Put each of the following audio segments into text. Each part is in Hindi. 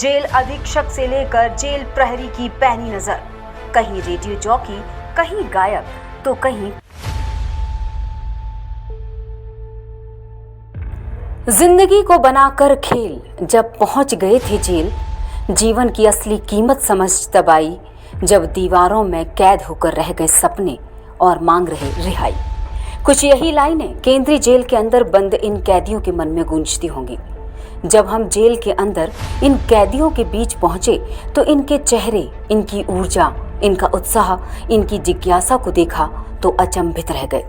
जेल अधीक्षक से लेकर जेल प्रहरी की पैनी नजर, कहीं रेडियो जॉकी, कहीं गायक तो कहीं जिंदगी को बनाकर खेल। जब पहुंच गए थे जेल, जीवन की असली कीमत समझ तब आई, जब दीवारों में कैद होकर रह गए सपने और मांग रहे रिहाई। कुछ यही लाइनें केंद्रीय जेल के अंदर बंद इन कैदियों के मन में गूंजती होंगी। जब हम जेल के अंदर इन कैदियों के बीच पहुंचे तो इनके चेहरे, इनकी ऊर्जा, इनका उत्साह, इनकी जिज्ञासा को देखा तो अचंभित रह गए।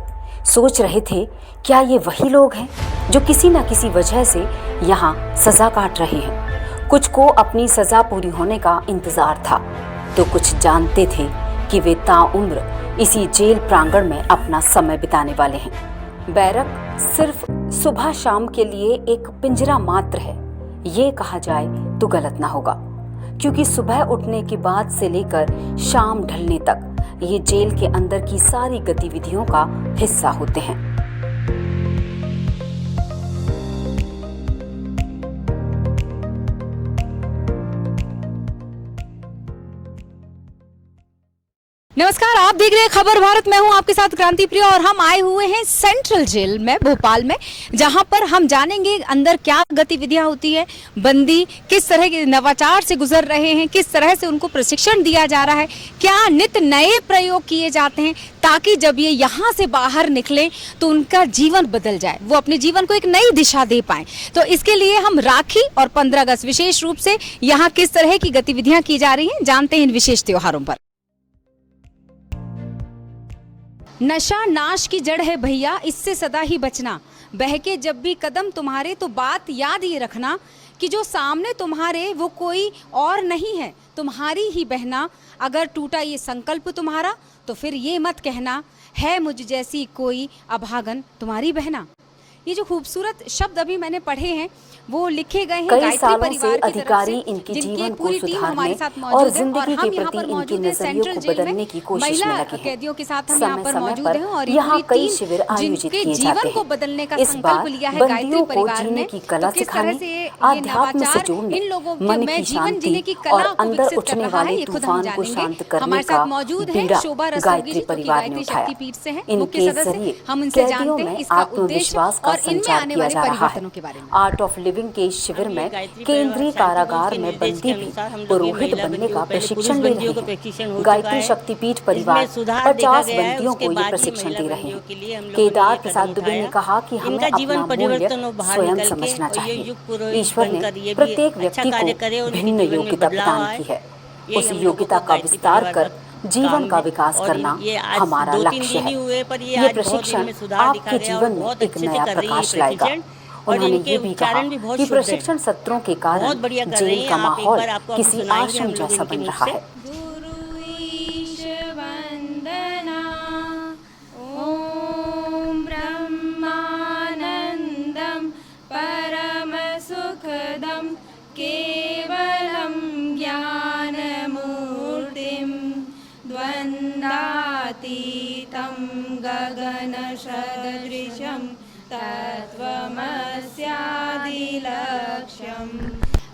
सोच रहे थे, क्या ये वही लोग हैं जो किसी न किसी वजह से यहाँ सजा काट रहे हैं। कुछ को अपनी सजा पूरी होने का इंतजार था, तो कुछ जानते थे कि वे ताउम्र इसी जेल प्रांगण में अपना समय बिताने वाले हैं। बैरक सिर्फ सुबह शाम के लिए एक पिंजरा मात्र है, ये कहा जाए तो गलत ना होगा, क्योंकि सुबह उठने के बाद से लेकर शाम ढलने तक ये जेल के अंदर की सारी गतिविधियों का हिस्सा होते हैं। नमस्कार, आप देख रहे हैं खबर भारत। मैं हूं आपके साथ क्रांति प्रिया और हम आए हुए हैं सेंट्रल जेल में भोपाल में, जहां पर हम जानेंगे अंदर क्या गतिविधियां होती है, बंदी किस तरह के नवाचार से गुजर रहे हैं, किस तरह से उनको प्रशिक्षण दिया जा रहा है, क्या नित नए प्रयोग किए जाते हैं ताकि जब ये यहाँ से बाहर निकले तो उनका जीवन बदल जाए, वो अपने जीवन को एक नई दिशा दे पाए। तो इसके लिए हम राखी और 15 अगस्त विशेष रूप से यहाँ किस तरह की गतिविधियां की जा रही हैं, जानते हैं इन विशेष त्योहारों पर। नशा नाश की जड़ है भैया, इससे सदा ही बचना, बहके जब भी कदम तुम्हारे तो बात याद ये रखना कि जो सामने तुम्हारे वो कोई और नहीं है, तुम्हारी ही बहना। अगर टूटा ये संकल्प तुम्हारा तो फिर ये मत कहना है मुझ जैसी कोई अभागन तुम्हारी बहना। ये जो खूबसूरत शब्द अभी मैंने पढ़े हैं वो लिखे गए हैं कई सालों से अधिकारी इनके जीवन को सुधारने और जिंदगी के प्रति इनके नजरियों को बदलने की कोशिश में लगे हैं। कैदियों के साथ हम यहाँ पर मौजूद हैं और यहाँ कई शिविर आयोजित किए जाते हैं। इस बार बंदियों को जीने की कला सिखाने, आध्यात्म से जोड़ने, मन की शांति और अंदर उठने वाले तूफान को शांत करने का बीड़ा गायत्री परिवार ने उठाया। इनके जरिए कैदियों में आत्मविश्वास का संचार किया जा रहा है। आर्ट ऑफ लिविंग के शिविर में केंद्रीय कारागार में बंदी भी पुरोहित बनने का प्रशिक्षण ले रहे हैं। गायत्री शक्तिपीठ परिवार 50 बंदियों को ये प्रशिक्षण दे रहे हैं। केदार प्रसाद दुबे ने कहा कि हमें अपना मूल्य स्वयं समझना चाहिए। ईश्वर ने प्रत्येक व्यक्ति को भिन्न योग्यता प्रदान की है, उस योग्यता का विस्तार कर जीवन का विकास करना हमारा लक्ष्य है। ये प्रशिक्षण आपके जीवन में एक नया प्रकाश लाएगा। उन्होंने ये भी कहा कि प्रशिक्षण सत्रों के कारण जेल का माहौल किसी आश्रम जैसा बन रहा है। द्वन्द्वातीतं गगनसदृशं तत्त्वमस्यादिलक्ष्यम्।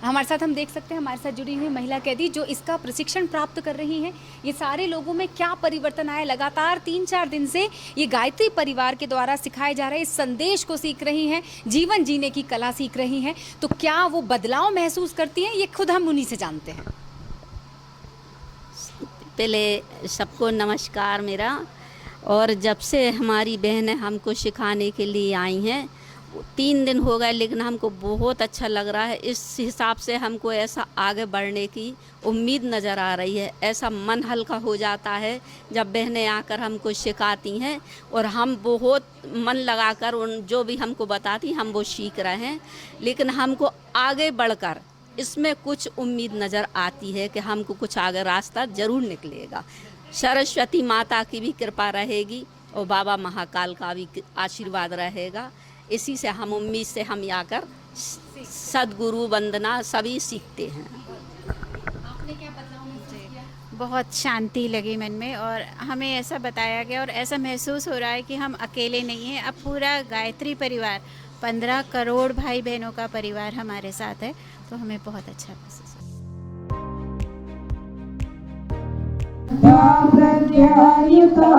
हमारे साथ हम देख सकते हैं, हमारे साथ जुड़ी हुई महिला कैदी जो इसका प्रशिक्षण प्राप्त कर रही हैं। ये सारे लोगों में क्या परिवर्तन आया, लगातार 3-4 दिन से ये गायत्री परिवार के द्वारा सिखाए जा रहे इस संदेश को सीख रही हैं, जीवन जीने की कला सीख रही हैं, तो क्या वो बदलाव महसूस करती हैं, ये खुद हम उन्हीं से जानते हैं। पहले सबको नमस्कार मेरा। और जब से हमारी बहनें हमको सिखाने के लिए आई हैं 3 दिन हो गए, लेकिन हमको बहुत अच्छा लग रहा है। इस हिसाब से हमको ऐसा आगे बढ़ने की उम्मीद नज़र आ रही है। ऐसा मन हल्का हो जाता है जब बहनें आकर हमको सिखाती हैं और हम बहुत मन लगाकर उन जो भी हमको बताती हम वो सीख रहे हैं। लेकिन हमको आगे बढ़कर इसमें कुछ उम्मीद नज़र आती है कि हमको कुछ आगे रास्ता ज़रूर निकलेगा। सरस्वती माता की भी कृपा रहेगी और बाबा महाकाल का भी आशीर्वाद रहेगा। इसी से हम उम्मीद से हम आकर सद्गुरु वंदना सभी सीखते हैं। आपने क्या बदलाव महसूस किया? बहुत शांति लगी मन में और हमें ऐसा बताया गया और ऐसा महसूस हो रहा है कि हम अकेले नहीं हैं। अब पूरा गायत्री परिवार 15 करोड़ भाई बहनों का परिवार हमारे साथ है, तो हमें बहुत अच्छा महसूस होता है। प्रज्ञायुता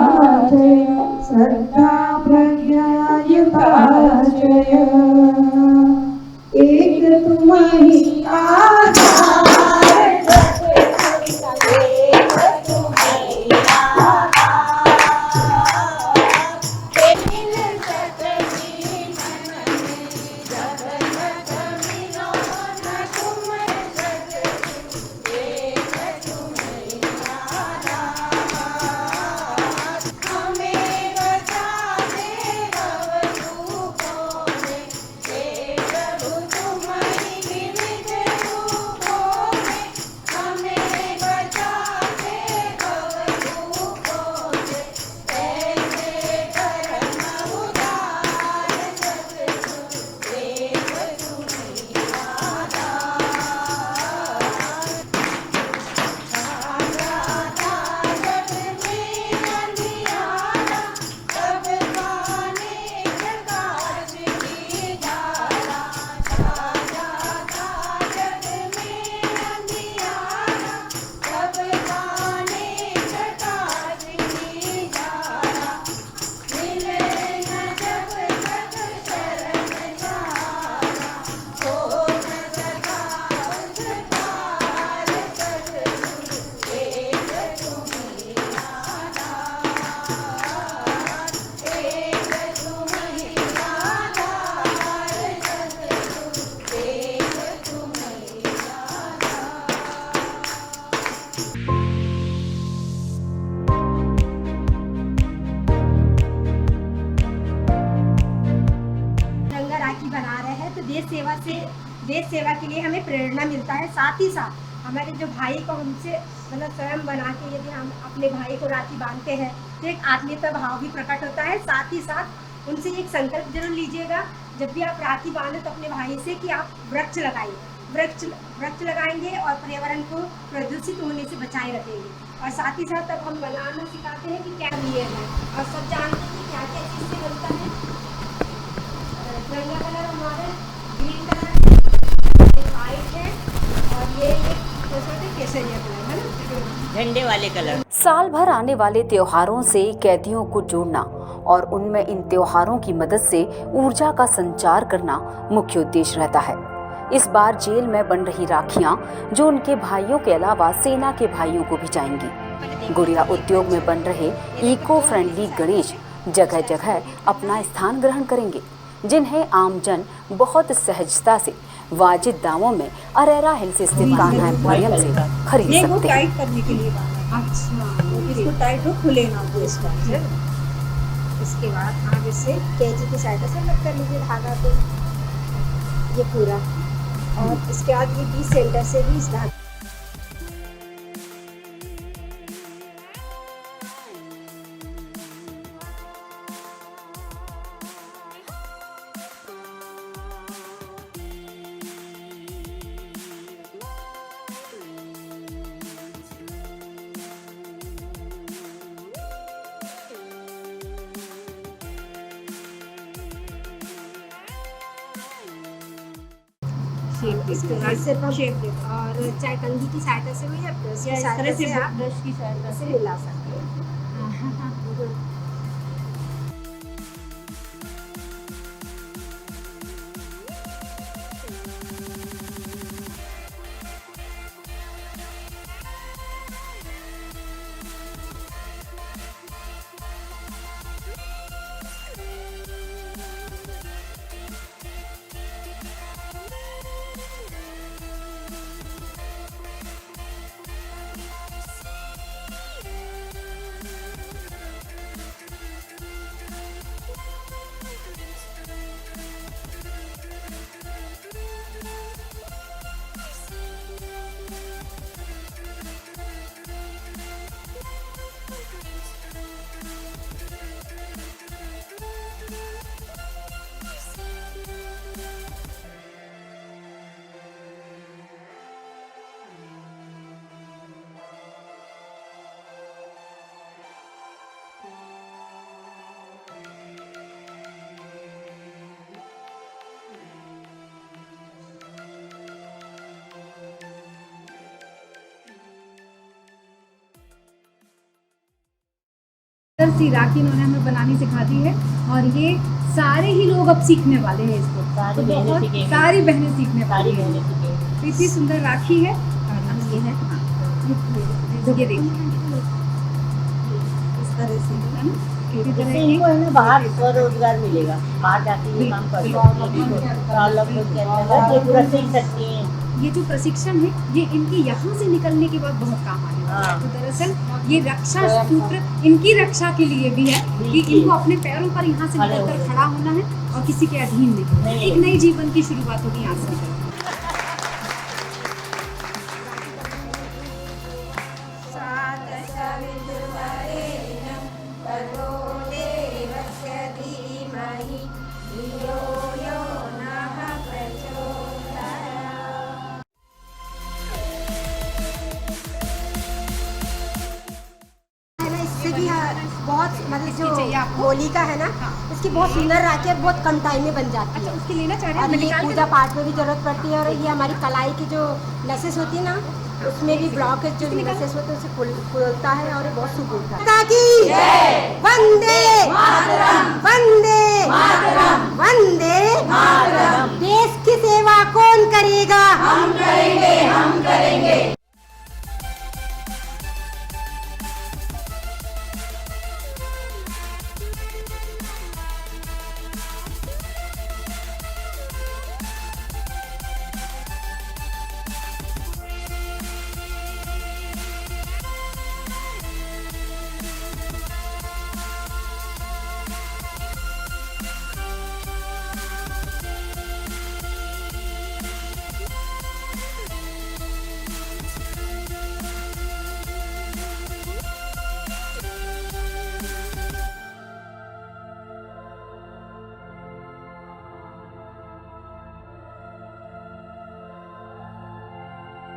जय श्रद्धा प्रज्ञायुता जय एक तुम्हारी आधार एक तुम्हारी तिरंगा राखी बना रहे हैं तो देश सेवा के लिए हमें प्रेरणा मिलता है। साथ ही साथ हमारे जो भाई को हमसे मतलब स्वयं बना के यदि हम अपने भाई को राखी बांधते हैं तो एक आत्मीयता भाव भी प्रकट होता है। साथ ही साथ उनसे एक संकल्प जरूर लीजिएगा जब भी आप राखी बांधें तो अपने भाई से कि आप वृक्ष लगाइए, वृक्ष लगाएंगे और पर्यावरण को प्रदूषित होने से बचाए रखेंगे। और साथ ही साथ अब हम बनाना सिखाते हैं कि क्या लिए है और सब जानते हैं कि क्या क्या चीज़ से बनता है। तिरंगा कलर हमारे ग्रीन कलर वाइट है और ये केसरिया कलर है ना, झंडे वाले कलर। साल भर आने वाले त्योहारों से कैदियों को जोड़ना और उनमें इन त्योहारों की मदद से ऊर्जा का संचार करना मुख्य उद्देश्य रहता है। इस बार जेल में बन रही राखियां जो उनके भाइयों के अलावा सेना के भाइयों को भी जाएंगी। गुड़िया उद्योग में बन रहे इको फ्रेंडली गणेश जगह जगह अपना स्थान ग्रहण करेंगे, जिन्हें आमजन बहुत सहजता से वाजिब दामों में अरेरा हिल से स्थित कान्हा एक्वेरियम से खरीद सकते हैं। टाइट करने के लिए अच्छा, इसको टाइट हो खुले ना तो इस टाइप से। इसके बाद आगे से कैंची की सहायता से कट कर लीजिए धागा को, ये पूरा। और इसके बाद ये 20 सेंटर से भी इस धागे शेप और चाहे कंघी की सहायता से भी या ब्रश की सहायता से आप ब्रश की सहायता से मिला सकते हैं। सी राखी इन्होंने हमें बनानी सिखा दी है और ये सारे ही लोग अब सीखने वाले हैं इसको। तो बहुत सारी बहनें सीखने वाली हैं। तो इतनी सुंदर राखी है और अब ये है, ये देखिए इस तरह से है ना, कितनी तरह की इनको हमें बाहर स्वरोजगार मिलेगा, बाहर जाके ये काम कर सकती हैं, ये पूरा सीख सकती हैं। ये जो प्रशिक्षण है ये इनके यहाँ से निकलने के बाद बहुत काम आने वाला है। तो दरअसल ये रक्षा सूत्र इनकी रक्षा के लिए भी है कि इनको अपने पैरों पर यहाँ से निकलकर खड़ा होना है और किसी के अधीन नहीं। एक नई जीवन की शुरुआत होगी यहाँ से। इससे भी बहुत मतलब जो होली का है ना, इसकी बहुत सुंदर राखी है, बहुत कम टाइम में बन जाती है। उसके लेना चाह रहे और ये हैं पूजा पाठ में भी जरूरत पड़ती है। और ये हमारी कलाई की जो नसेस होती है ना, उसमें भी ब्लॉकेज जो नसेस होते हैं उसे खुलता है और ये बहुत शुभ होता है। वंदे वंदे वंदे, देश की सेवा कौन करेगा? हम करेंगे, हम करेंगे।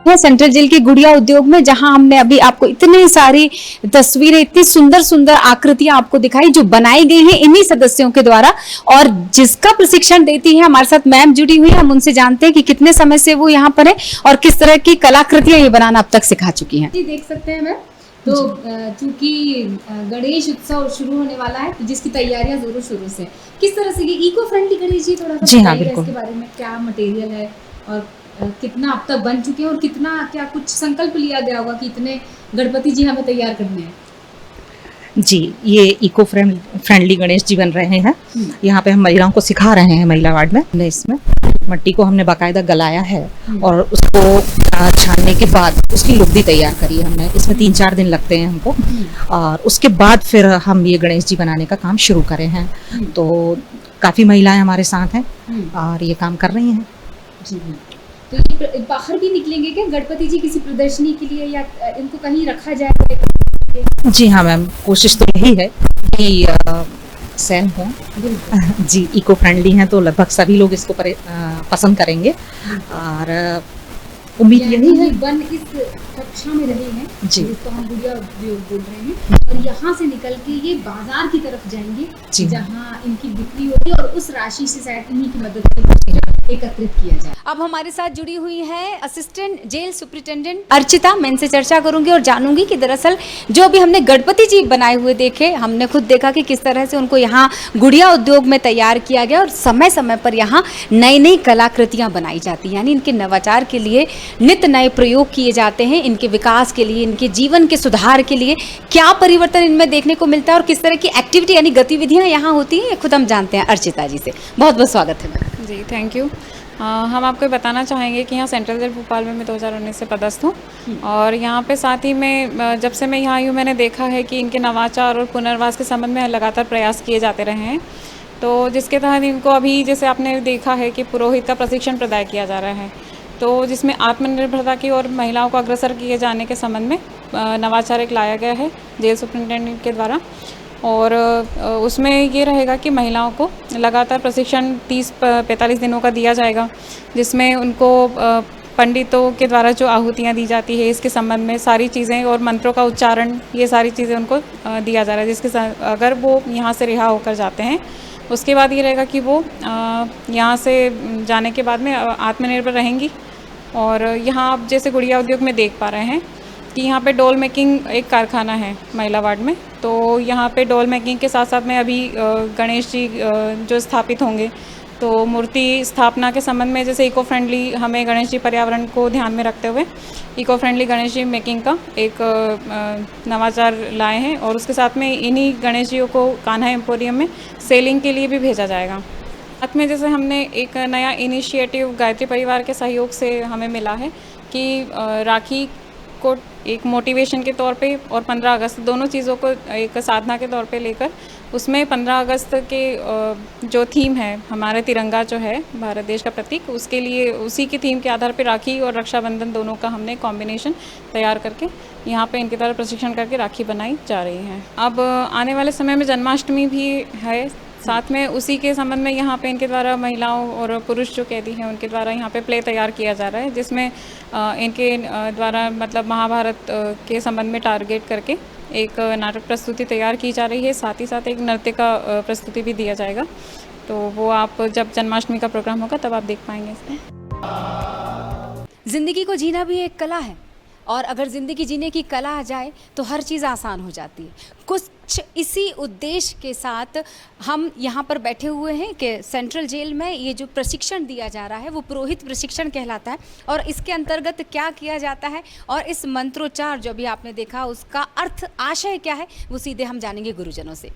है सेंट्रल जेल के गुड़िया उद्योग में, जहां हमने अभी आपको इतनी सारी तस्वीरें, इतनी सुंदर सुंदर आकृतियां आपको दिखाई जो बनाई गई हैं इन्हीं सदस्यों के द्वारा। और जिसका प्रशिक्षण देती है हमारे साथ मैम जुड़ी हुई है, हम उनसे जानते हैं कि कितने समय से वो यहाँ पर है और किस तरह की कलाकृतियां ये बनाना अब तक सिखा चुकी हैं। देख सकते हैं मैम, तो चूंकि गणेश उत्सव शुरू होने वाला है तो जिसकी तैयारियां जोरों शोरों से, किस तरह से ये इको फ्रेंडली गणेश जी, थोड़ा सा जी हाँ, बताइएगा बिल्कुल। इसके बारे में, क्या मटेरियल है और कितना अब तक बन चुके हैं और कितना, क्या कुछ संकल्प लिया गया होगा कि इतने गणपति जी हमें तैयार करने हैं? जी, ये इको फ्रेंडली गणेश जी बन रहे हैं। यहाँ पे हम महिलाओं को सिखा रहे हैं, महिला वार्ड में। हमने इसमें मट्टी को हमने बाकायदा गलाया है और उसको छानने के बाद उसकी लुगदी तैयार करी है हमने। इसमें 3-4 दिन लगते हैं हमको और उसके बाद फिर हम ये गणेश जी बनाने का काम शुरू करे हैं। तो काफ़ी महिलाएं हमारे साथ हैं और ये काम कर रही हैं। जी, तो ये बाहर भी निकलेंगे क्या गणपति जी किसी प्रदर्शनी के लिए, या इनको कहीं रखा जाएगा? जी हाँ मैम, कोशिश तो यही है कि सेल हो। जी, इको फ्रेंडली हैं तो लगभग सभी लोग इसको पसंद करेंगे और उम्मीद यही है। वन इस कक्षा में रहे हैं जी, जिसको हम गुड़िया उद्योग बोल रहे हैं, और यहाँ से निकल के ये बाजार की तरफ जाएंगे जहाँ इनकी बिक्री होगी और उस राशि से शायद इन्हीं की मदद से एकत्रित किया जाए। अब हमारे साथ जुड़ी हुई है असिस्टेंट जेल सुपरिटेंडेंट अर्चिता। मैं इनसे चर्चा करूंगी और जानूंगी कि दरअसल जो अभी हमने गणपति जी बनाए हुए देखे, हमने खुद देखा कि किस तरह से उनको यहाँ गुड़िया उद्योग में तैयार किया गया और समय समय पर यहाँ नई नई कलाकृतियाँ बनाई जाती हैं, यानी इनके नवाचार के लिए नित्य नए प्रयोग किए जाते हैं, इनके विकास के लिए, इनके जीवन के सुधार के लिए क्या परिवर्तन इनमें देखने को मिलता है और किस तरह की एक्टिविटी यानी गतिविधियाँ यहाँ होती हैं, ये खुद हम जानते हैं अर्चिता जी से। बहुत बहुत स्वागत है। जी, थैंक यू। हम आपको बताना चाहेंगे कि यहाँ सेंट्रल जेल भोपाल में मैं 2019 से पदस्थ हूँ और यहाँ पे साथ ही में जब से मैं यहाँ आई हूँ मैंने देखा है कि इनके नवाचार और पुनर्वास के संबंध में लगातार प्रयास किए जाते रहे हैं। तो जिसके तहत इनको अभी जैसे आपने देखा है कि पुरोहित का प्रशिक्षण प्रदान किया जा रहा है, तो जिसमें आत्मनिर्भरता की और महिलाओं को अग्रसर किए जाने के संबंध में नवाचार एक लाया गया है जेल सुपरिटेंडेंट के द्वारा। और उसमें ये रहेगा कि महिलाओं को लगातार प्रशिक्षण 30-45 दिनों का दिया जाएगा, जिसमें उनको पंडितों के द्वारा जो आहुतियाँ दी जाती है इसके संबंध में सारी चीज़ें और मंत्रों का उच्चारण, ये सारी चीज़ें उनको दिया जा रहा है, जिसके साथ अगर वो यहाँ से रिहा होकर जाते हैं उसके बाद ये रहेगा कि वो यहाँ से जाने के बाद में आत्मनिर्भर रहेंगी। और यहाँ आप जैसे गुड़िया उद्योग में देख पा रहे हैं कि यहाँ पे डोल मेकिंग एक कारखाना है महिला वार्ड में। तो यहाँ पे डोल मेकिंग के साथ साथ में अभी गणेश जी जो स्थापित होंगे, तो मूर्ति स्थापना के संबंध में जैसे इको फ्रेंडली हमें गणेश जी पर्यावरण को ध्यान में रखते हुए eco friendly Ganesh ji making का एक नवाचार लाए हैं। और उसके साथ में इन्हीं गणेश जियों को कान्हा एम्पोरियम में सेलिंग के लिए भी भेजा जाएगा। साथ में जैसे हमने एक नया इनिशिएटिव गायत्री परिवार के सहयोग से हमें मिला है कि राखी को एक मोटिवेशन के तौर पे और 15 अगस्त दोनों चीज़ों को एक साधना के तौर पे लेकर उसमें 15 अगस्त के जो थीम है हमारे तिरंगा जो है भारत देश का प्रतीक, उसके लिए उसी की थीम के आधार पे राखी और रक्षाबंधन दोनों का हमने कॉम्बिनेशन तैयार करके यहाँ पे इनके द्वारा प्रशिक्षण करके राखी बनाई जा रही है। अब आने वाले समय में जन्माष्टमी भी है, साथ में उसी के संबंध में यहाँ पे इनके द्वारा महिलाओं और पुरुष जो कैदी हैं उनके द्वारा यहाँ पे प्ले तैयार किया जा रहा है, जिसमें इनके द्वारा मतलब महाभारत के संबंध में टारगेट करके एक नाटक प्रस्तुति तैयार की जा रही है। साथ ही साथ एक नृत्य का प्रस्तुति भी दिया जाएगा, तो वो आप जब जन्माष्टमी का प्रोग्राम होगा तब आप देख पाएंगे इसमें। जिंदगी को जीना भी एक कला है, और अगर ज़िंदगी जीने की कला आ जाए तो हर चीज़ आसान हो जाती है। कुछ इसी उद्देश्य के साथ हम यहाँ पर बैठे हुए हैं कि सेंट्रल जेल में ये जो प्रशिक्षण दिया जा रहा है वो पुरोहित प्रशिक्षण कहलाता है, और इसके अंतर्गत क्या किया जाता है और इस मंत्रोच्चार जो भी आपने देखा उसका अर्थ आशय क्या है वो सीधे हम जानेंगे गुरुजनों से।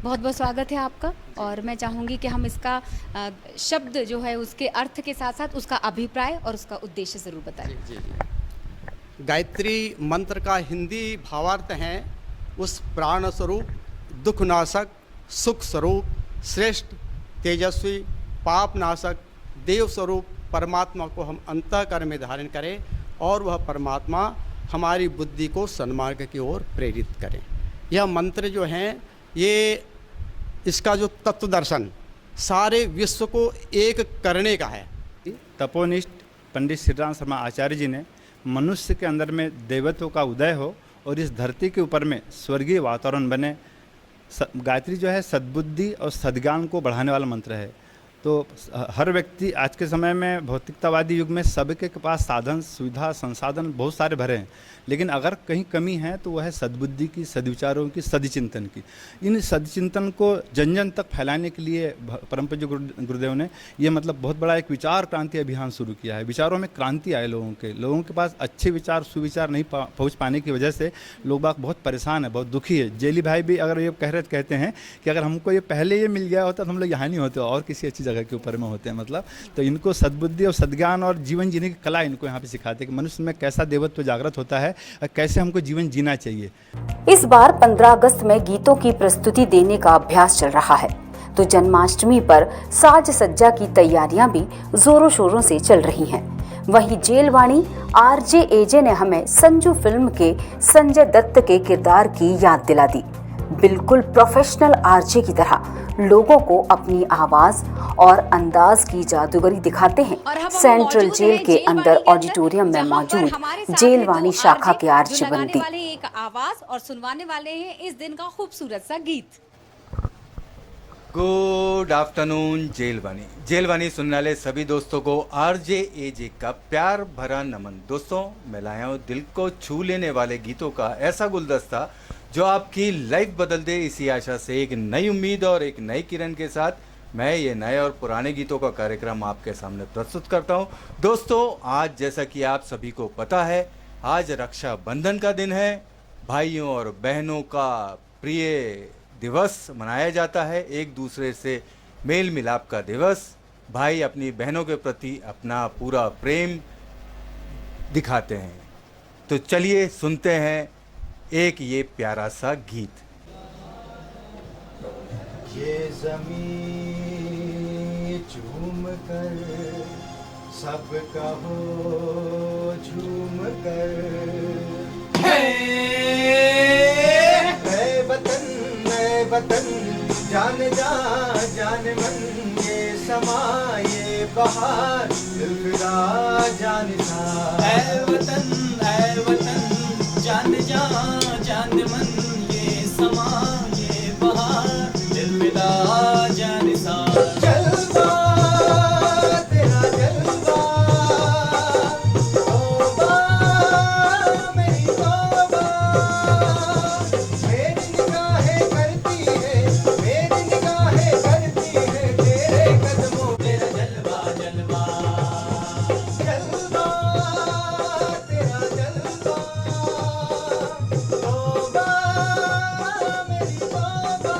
बहुत बहुत स्वागत है आपका, और मैं चाहूँगी कि हम इसका शब्द जो है उसके अर्थ के साथ साथ उसका अभिप्राय और उसका उद्देश्य ज़रूर बताएं। गायत्री मंत्र का हिंदी भावार्थ है उस प्राण स्वरूप, दुखनाशक, सुख स्वरूप, श्रेष्ठ, तेजस्वी, पाप नाशक, देव स्वरूप परमात्मा को हम अंतःकरण में धारण करें और वह परमात्मा हमारी बुद्धि को सन्मार्ग की ओर प्रेरित करें। यह मंत्र जो हैं ये इसका जो तत्व दर्शन सारे विश्व को एक करने का है। तपोनिष्ठ पंडित श्री राम शर्मा आचार्य जी ने मनुष्य के अंदर में देवत्व का उदय हो और इस धरती के ऊपर में स्वर्गीय वातावरण बने। गायत्री जो है सद्बुद्धि और सद्ज्ञान को बढ़ाने वाला मंत्र है। तो हर व्यक्ति आज के समय में भौतिकतावादी युग में सबके पास साधन, सुविधा, संसाधन बहुत सारे भरे हैं, लेकिन अगर कहीं कमी है तो वह है सद्बुद्धि की, सद्विचारों की, सद्चिंतन की। इन सद्चिंतन को जन जन तक फैलाने के लिए परम पूज्य गुरुदेव ने ये मतलब बहुत बड़ा एक विचार क्रांति अभियान शुरू किया है। विचारों में क्रांति आए लोगों के पास अच्छे विचार, सुविचार नहीं पहुँच पाने की वजह से लोग बाग बहुत परेशान है, बहुत दुखी है। जेली भाई भी अगर ये कहते हैं कि अगर हमको ये पहले ये मिल गया होता तो हम लोग यहाँ नहीं होते और किसी अच्छी जगह के ऊपर में होते हैं। मतलब तो इनको सद्बुद्धि और सद्ज्ञान और जीवन जीने की कला इनको यहाँ पे सिखाते हैं कि मनुष्य में कैसा देवत्व जागृत होता है और कैसे हमको जीवन जीना चाहिए। इस बार 15 अगस्त में गीतों की प्रस्तुति देने का अभ्यास चल रहा है, तो जन्माष्टमी पर साज सज्जा की तैयारियां भी जोरों शोरों से चल रही हैं। वहीं जेलवाणी आरजे एजे ने हमें संजू फिल्म के संजय दत्त के किरदार की याद दिला दी। बिल्कुल प्रोफेशनल आरजे की तरह लोगों को अपनी आवाज और अंदाज की जादूगरी दिखाते हैं। सेंट्रल जेल के अंदर ऑडिटोरियम में मौजूद जेलवाणी शाखा के आरजे बंदी एक आवाज और सुनवाने वाले हैं इस दिन का खूबसूरत सा गीत। गुड आफ्टरनून जेलवानी सुनने वाले सभी दोस्तों को आरजे एजे का प्यार भरा नमन। दोस्तों मैं लाया हूँ दिल को छू लेने वाले गीतों का ऐसा गुलदस्ता जो आपकी लाइफ बदल दे, इसी आशा से एक नई उम्मीद और एक नई किरण के साथ मैं ये नए और पुराने गीतों का कार्यक्रम आपके सामने प्रस्तुत करता हूँ। दोस्तों आज जैसा कि आप सभी को पता है, आज रक्षाबंधन का दिन है। भाइयों और बहनों का प्रिय दिवस मनाया जाता है, एक दूसरे से मेल मिलाप का दिवस। भाई अपनी बहनों के प्रति अपना पूरा प्रेम दिखाते हैं। तो चलिए सुनते हैं एक ये प्यारा सा गीत। ये ज़मीं झूम कर सब कहो झूम कर, ऐ वतन जान जा जान मन, ये समा ये बहार दिल फिदा जान था। ऐ वतन जान जा जान मन, ये समा ये बहार दिल फिदा जान सा। जलवा तेरा जलवा, तौबा मेरी तेरा जलवा, तौबा मेरी तौबा।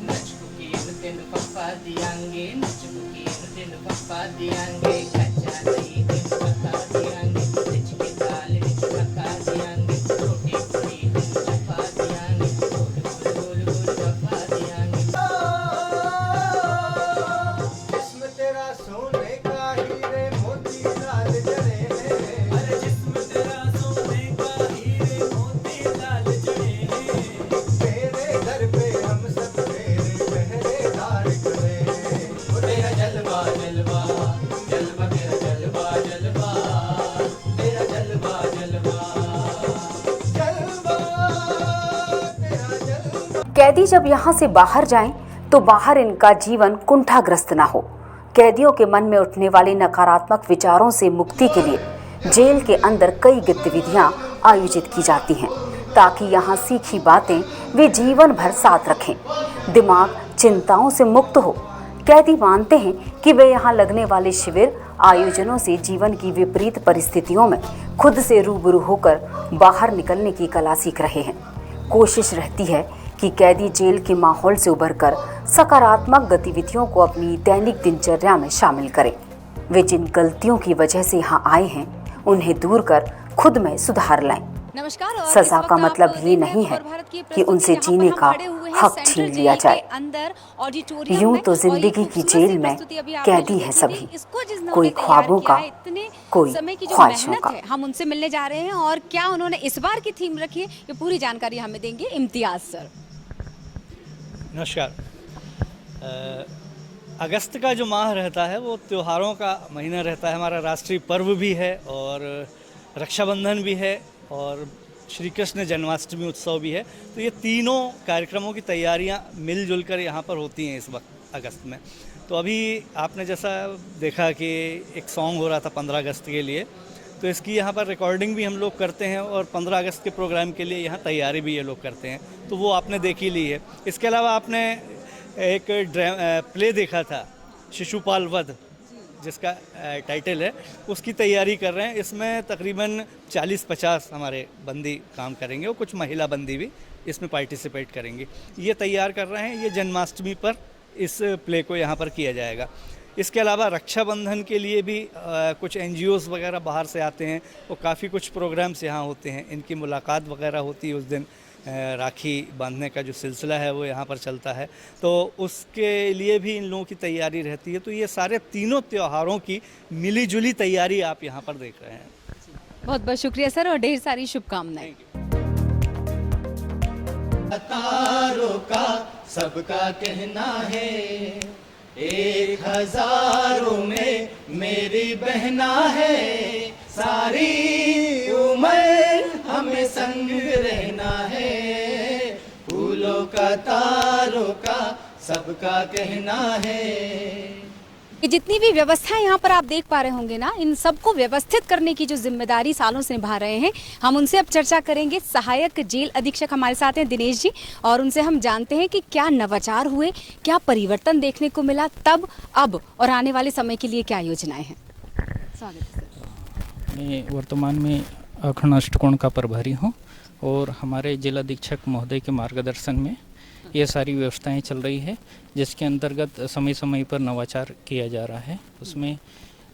नचबुकीन दिन पप्पा दियांगे, नचबुकीन दिन पप्पा दियांगे, कच्चा दही दिन पका दियांगे, रिच के दाल रिच पका दियांगे, रोटी पूरी दिन चपा दियांगे, गोल गोल गोल गोल चपा दियांगे। जिस्म तेरा सोने का हीरे मोती लाल जड़े हैं, अरे जिस्म तेरा सोने का हीरे मोती लाल जड़े हैं, तेरे दर पे हम सब तेरे पहरेदार खड़े हैं। तेरा जलवा जलवा जलवा, तेरा जलवा जलवा, तेरा जलवा जलवा, जलवा तेरा जलवा। कैदी जब यहाँ से बाहर जाएं तो बाहर इनका जीवन कुंठाग्रस्त ना हो। कैदियों के मन में उठने वाले नकारात्मक विचारों से मुक्ति के लिए जेल के अंदर कई गतिविधियां आयोजित की जाती हैं ताकि यहाँ सीखी बातें वे जीवन भर साथ रखें, दिमाग चिंताओं से मुक्त हो। कैदी मानते हैं कि वे यहाँ लगने वाले शिविर आयोजनों से जीवन की विपरीत परिस्थितियों में खुद से रूबरू होकर बाहर निकलने की कला सीख रहे हैं। कोशिश रहती है कि कैदी जेल के माहौल से उभरकर सकारात्मक गतिविधियों को अपनी दैनिक दिनचर्या में शामिल करें। वे जिन गलतियों की वजह से यहाँ आए हैं उन्हें दूर कर खुद में सुधार लाएं। नमस्कार। और सजा इस वक्त का आप मतलब देख ये रहे हैं नहीं है खबर भारत की कि उनसे प्रस्तुति। जीने यहाँ का पर हम खड़े हुए हैं हक सेंट्रल छीन जेल लिया के जाए। अंदर ऑडिटोरियम यूं में, तो और ये जिंदगी की खूबसूरत जेल सी में प्रस्तुति अभी आपने कैदी जो है देखी सभी, थी, इसको जिन्होंने कोई तैयार ख्वाबों किया का, है, इतने कोई समय की जो ख्वाहिशों मेहनत का। है, हम उनसे मिलने जा रहे हैं और क्या उन्होंने इस बार की थीम रखी है ये पूरी जानकारी हमें देंगे इम्तियाज सर। नमस्कार। अगस्त का जो माह रहता है वो त्योहारों का महीना रहता है। हमारा राष्ट्रीय पर्व भी है और रक्षाबंधन भी है और श्री कृष्ण जन्माष्टमी उत्सव भी है। तो ये तीनों कार्यक्रमों की तैयारियां मिलजुल कर यहाँ पर होती हैं इस वक्त अगस्त में। तो अभी आपने जैसा देखा कि एक सॉन्ग हो रहा था 15 अगस्त के लिए, तो इसकी यहाँ पर रिकॉर्डिंग भी हम लोग करते हैं और 15 अगस्त के प्रोग्राम के लिए यहाँ तैयारी भी ये लोग करते हैं, तो वो आपने देख ही ली है। इसके अलावा आपने एक प्ले देखा था शिशुपाल वध, जिसका टाइटल है, उसकी तैयारी कर रहे हैं। इसमें तकरीबन 40-50 हमारे बंदी काम करेंगे और कुछ महिला बंदी भी इसमें पार्टिसिपेट करेंगे। ये तैयार कर रहे हैं, ये जन्माष्टमी पर इस प्ले को यहाँ पर किया जाएगा। इसके अलावा रक्षाबंधन के लिए भी कुछ NGOs वगैरह बाहर से आते हैं और काफ़ी कुछ प्रोग्राम्स यहाँ होते हैं। इनकी मुलाकात वगैरह होती है उस दिन, राखी बांधने का जो सिलसिला है वो यहाँ पर चलता है, तो उसके लिए भी इन लोगों की तैयारी रहती है। तो ये सारे तीनों त्योहारों की मिलीजुली तैयारी आप यहाँ पर देख रहे हैं। बहुत बहुत शुक्रिया सर और ढेर सारी शुभकामनाएं। तारों का सबका कहना है, 1000 में मेरी बहना है, सारी उम्र हमें संग रहना है, फूलों का तारों का सबका कहना है। ये जितनी भी व्यवस्था यहाँ पर आप देख पा रहे होंगे ना, इन सबको व्यवस्थित करने की जो जिम्मेदारी सालों से निभा रहे हैं, हम उनसे अब चर्चा करेंगे। सहायक जेल अधीक्षक हमारे साथ हैं दिनेश जी, और उनसे हम जानते हैं कि क्या नवाचार हुए, क्या परिवर्तन देखने को मिला तब, अब और आने वाले समय के लिए क्या योजनाएं हैं। स्वागत है सर। मैं वर्तमान में अखंड अष्टकोण का प्रभारी हूँ और हमारे जिला अधीक्षक महोदय के मार्गदर्शन में ये सारी व्यवस्थाएं चल रही है, जिसके अंतर्गत समय समय पर नवाचार किया जा रहा है। उसमें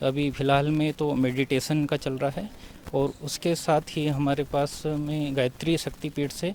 अभी फ़िलहाल में तो मेडिटेशन का चल रहा है और उसके साथ ही हमारे पास में गायत्री शक्तिपीठ से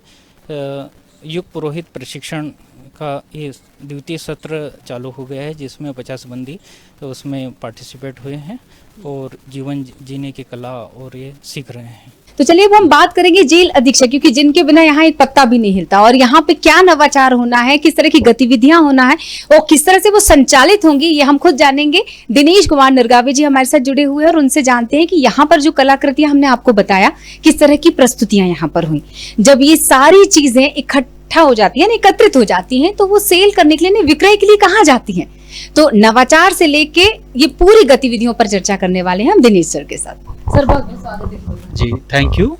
युग पुरोहित प्रशिक्षण का ये द्वितीय सत्र चालू हो गया है, जिसमें 50 बंदी तो उसमें पार्टिसिपेट हुए हैं और जीवन जीने की कला और ये सीख रहे हैं। तो चलिए अब हम बात करेंगे जेल अधीक्षक, क्योंकि जिनके बिना यहाँ एक पत्ता भी नहीं हिलता, और यहाँ पे क्या नवाचार होना है, किस तरह की गतिविधियां होना है और किस तरह से वो संचालित होंगी, ये हम खुद जानेंगे। दिनेश कुमार निर्गावे जी हमारे साथ जुड़े हुए हैं और उनसे जानते हैं कि यहाँ पर जो कलाकृतियां हमने आपको बताया, किस तरह की प्रस्तुतियां यहाँ पर हुई। जब ये सारी चीजें इकट्ठा हो जाती है, एकत्रित हो जाती हैं, तो वो सेल करने के लिए, विक्रय के लिए कहाँ जाती हैं। तो नवाचार से लेके ये पूरी गतिविधियों पर चर्चा करने वाले हैं हम दिनेश सर के साथ। सर बहुत बहुत स्वागत है। जी थैंक यू।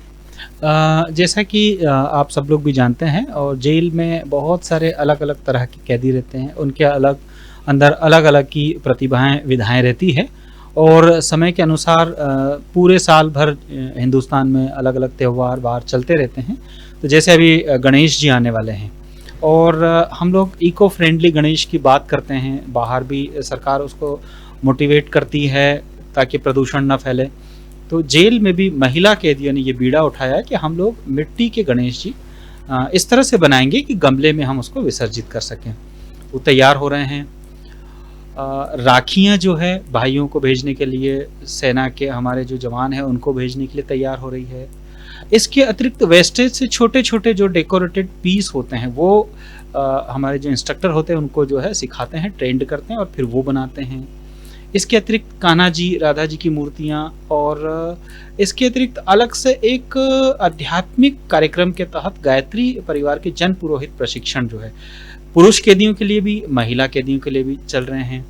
जैसा कि आप सब लोग भी जानते हैं, और जेल में बहुत सारे अलग अलग तरह के कैदी रहते हैं, उनके अलग अंदर अलग अलग की प्रतिभाएं विधाएं रहती है और समय के अनुसार पूरे साल भर हिंदुस्तान में अलग अलग त्यौहार बाहर चलते रहते हैं। तो जैसे अभी गणेश जी आने वाले हैं और हम लोग इको फ्रेंडली गणेश की बात करते हैं, बाहर भी सरकार उसको मोटिवेट करती है ताकि प्रदूषण न फैले। तो जेल में भी महिला कैदियों ने ये बीड़ा उठाया है कि हम लोग मिट्टी के गणेश जी इस तरह से बनाएंगे कि गमले में हम उसको विसर्जित कर सकें। वो तैयार हो रहे हैं। राखियाँ जो है भाइयों को भेजने के लिए, सेना के हमारे जो जवान हैं उनको भेजने के लिए तैयार हो रही है। इसके अतिरिक्त वेस्टेज से छोटे छोटे जो डेकोरेटेड पीस होते हैं वो हमारे जो इंस्ट्रक्टर होते हैं उनको जो है सिखाते हैं, ट्रेंड करते हैं और फिर वो बनाते हैं। इसके अतिरिक्त कान्हा जी, राधा जी की मूर्तियाँ और इसके अतिरिक्त अलग से एक आध्यात्मिक कार्यक्रम के तहत गायत्री परिवार के जन पुरोहित प्रशिक्षण जो है पुरुष कैदियों के लिए भी, महिला कैदियों के लिए भी चल रहे हैं।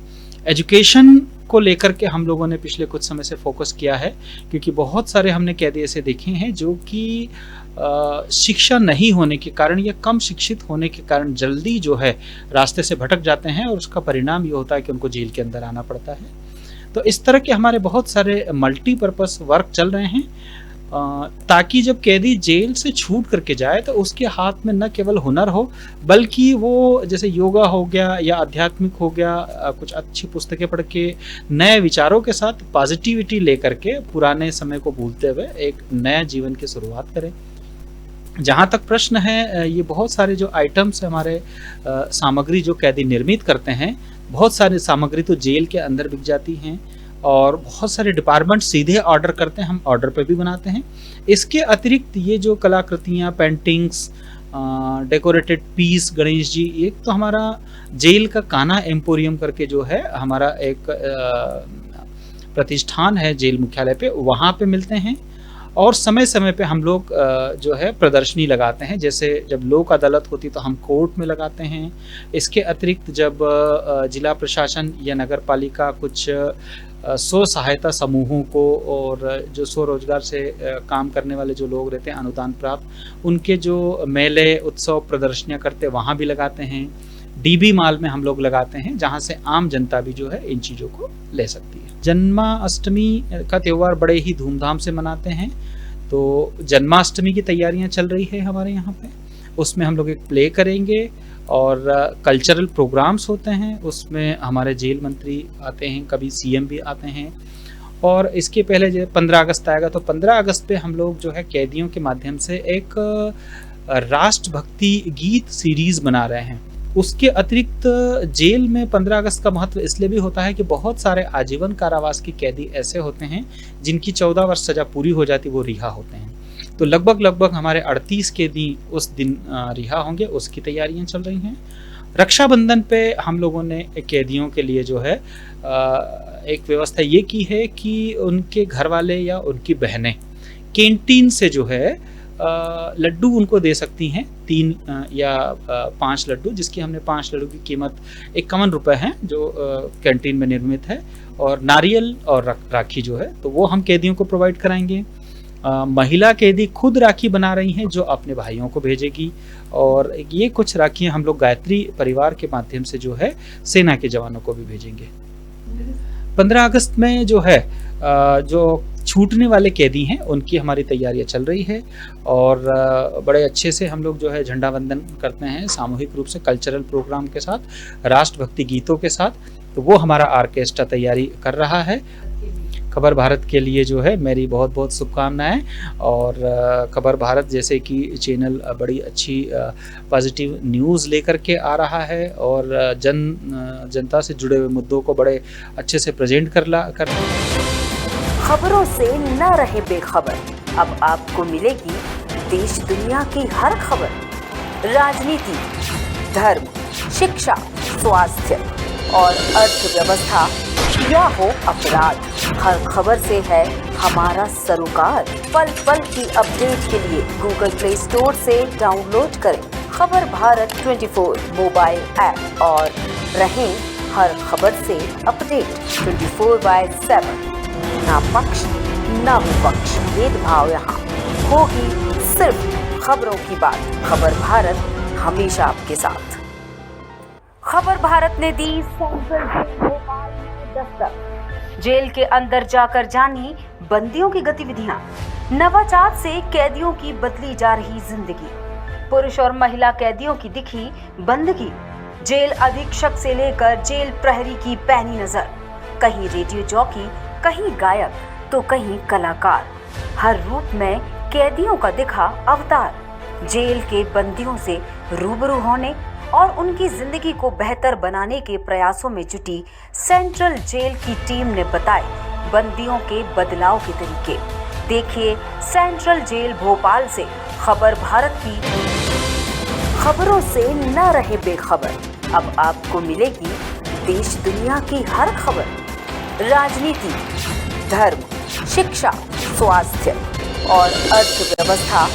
एजुकेशन को लेकर के हम लोगों ने पिछले कुछ समय से फोकस किया है क्योंकि बहुत सारे हमने कैदी ऐसे देखे हैं जो कि शिक्षा नहीं होने के कारण या कम शिक्षित होने के कारण जल्दी जो है रास्ते से भटक जाते हैं और उसका परिणाम ये होता है कि उनको जेल के अंदर आना पड़ता है। तो इस तरह के हमारे बहुत सारे मल्टीपर्पस वर्क चल रहे हैं ताकि जब कैदी जेल से छूट करके जाए तो उसके हाथ में न केवल हुनर हो बल्कि वो जैसे योगा हो गया या आध्यात्मिक हो गया, कुछ अच्छी पुस्तकें पढ़ के नए विचारों के साथ पॉजिटिविटी लेकर के पुराने समय को भूलते हुए एक नया जीवन की शुरुआत करें। जहाँ तक प्रश्न है, ये बहुत सारे जो आइटम्स हमारे सामग्री जो कैदी निर्मित करते हैं, बहुत सारी सामग्री तो जेल के अंदर बिक जाती हैं और बहुत सारे डिपार्टमेंट सीधे ऑर्डर करते हैं, हम ऑर्डर पे भी बनाते हैं। इसके अतिरिक्त ये जो कलाकृतियाँ, paintings, decorated piece Ganesh ji, एक तो हमारा जेल का कान्हा एम्पोरियम करके जो है हमारा एक प्रतिष्ठान है जेल मुख्यालय पे, वहाँ पे मिलते हैं और समय समय पे हम लोग जो है प्रदर्शनी लगाते हैं। जैसे जब लोक अदालत होती तो हम कोर्ट में लगाते हैं। इसके अतिरिक्त जब जिला प्रशासन या नगर पालिका कुछ स्व सहायता समूहों को और जो स्वरोजगार से काम करने वाले जो लोग रहते हैं अनुदान प्राप्त, उनके जो मेले, उत्सव, प्रदर्शनियाँ करते हैं वहाँ भी लगाते हैं। डीबी माल में हम लोग लगाते हैं जहाँ से आम जनता भी जो है इन चीज़ों को ले सकती है। जन्माष्टमी का त्यौहार बड़े ही धूमधाम से मनाते हैं। तो जन्माष्टमी की तैयारियां चल रही है हमारे यहाँ पे, उसमें हम लोग एक प्ले करेंगे और कल्चरल प्रोग्राम्स होते हैं, उसमें हमारे जेल मंत्री आते हैं, कभी सीएम भी आते हैं। और इसके पहले जो 15 अगस्त आएगा तो 15 अगस्त पे हम लोग जो है कैदियों के माध्यम से एक राष्ट्रभक्ति गीत सीरीज़ बना रहे हैं। उसके अतिरिक्त जेल में 15 अगस्त का महत्व इसलिए भी होता है कि बहुत सारे आजीवन कारावास के कैदी ऐसे होते हैं जिनकी 14 वर्ष सज़ा पूरी हो जाती, वो रिहा होते हैं। तो लगभग हमारे 38 कैदी उस दिन रिहा होंगे, उसकी तैयारियां चल रही हैं। रक्षाबंधन पे हम लोगों ने कैदियों के लिए जो है एक व्यवस्था ये की है कि उनके घर वाले या उनकी बहनें कैंटीन से जो है लड्डू उनको दे सकती हैं, 3 या 5 लड्डू, जिसकी हमने 5 लड्डू की कीमत 51 रुपये है जो कैंटीन में निर्मित है। और नारियल और राखी जो है तो वो हम कैदियों को प्रोवाइड कराएंगे। महिला कैदी खुद राखी बना रही हैं जो अपने भाइयों को भेजेगी और ये कुछ राखियाँ हम लोग गायत्री परिवार के माध्यम से जो है सेना के जवानों को भी भेजेंगे। 15 अगस्त में जो है जो छूटने वाले कैदी हैं उनकी हमारी तैयारियां चल रही है और बड़े अच्छे से हम लोग जो है झंडा वंदन करते हैं सामूहिक रूप से कल्चरल प्रोग्राम के साथ, राष्ट्रभक्ति गीतों के साथ। तो वो हमारा आर्केस्ट्रा तैयारी कर रहा है। खबर भारत के लिए जो है मेरी बहुत बहुत शुभकामनाएं। और खबर भारत जैसे कि चैनल बड़ी अच्छी पॉजिटिव न्यूज़ लेकर के आ रहा है और जनता से जुड़े हुए मुद्दों को बड़े अच्छे से प्रेजेंट कर खबरों से न रहे बेखबर। अब आपको मिलेगी देश दुनिया की हर खबर, राजनीति, धर्म, शिक्षा, स्वास्थ्य और अर्थव्यवस्था या हो अपराध, हर खबर से है हमारा सरोकार। पल पल की अपडेट के लिए गूगल प्ले स्टोर से डाउनलोड करें खबर भारत 24 मोबाइल ऐप और रहें हर खबर से अपडेट 24/7। ना पक्ष ना विपक्ष, भेदभाव यहाँ होगी सिर्फ खबरों की बात। खबर भारत हमेशा आपके साथ। खबर भारत ने दी सेंट्रल जेल भोपाल में दस्तक। जेल के अंदर जाकर जानी बंदियों की गतिविधियां। नवाचार से कैदियों की बदली जा रही जिंदगी। पुरुष और महिला कैदियों की दिखी बंदगी। जेल अधीक्षक से लेकर जेल प्रहरी की पैनी नजर। कहीं रेडियो जॉकी, कहीं गायक, तो कहीं कलाकार। हर रूप में कैदियों का दिखा अवतार। जेल के बंदियों से रूबरू होने और उनकी जिंदगी को बेहतर बनाने के प्रयासों में जुटी सेंट्रल जेल की टीम ने बताए बंदियों के बदलाव के तरीके। देखिए सेंट्रल जेल भोपाल से खबर भारत की खबरों से न रहे बेखबर। अब आपको मिलेगी देश दुनिया की हर खबर। राजनीति, धर्म, शिक्षा, स्वास्थ्य और अर्थव्यवस्था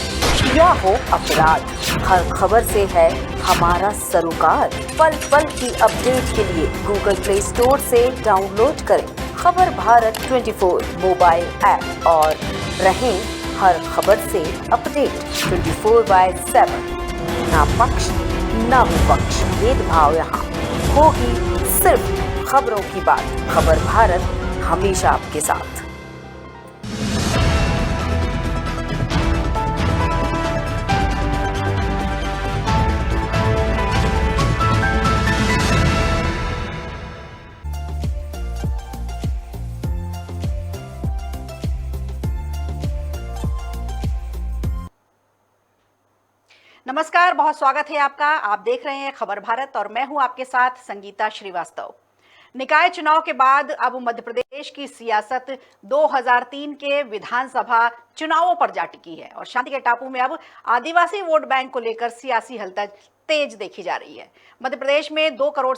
या हो अपराध, हर खबर से है हमारा सरोकार। पल पल की अपडेट के लिए गूगल प्ले स्टोर से डाउनलोड करें खबर भारत 24 मोबाइल ऐप और रहें हर खबर से अपडेट 24/7। ना पक्ष ना विपक्ष, भेदभाव यहाँ होगी सिर्फ खबरों की बात। खबर भारत हमेशा आपके साथ। नमस्कार, बहुत स्वागत है आपका। आप देख रहे हैं खबर भारत और मैं हूं आपके साथ संगीता श्रीवास्तव। निकाय चुनाव के बाद अब मध्य प्रदेश की सियासत 2003 के विधानसभा चुनावों पर जा टिकी है और शांति के टापू में अब आदिवासी वोट बैंक को लेकर सियासी हलचल तेज देखी जा रही है। मध्य प्रदेश में 2 करोड़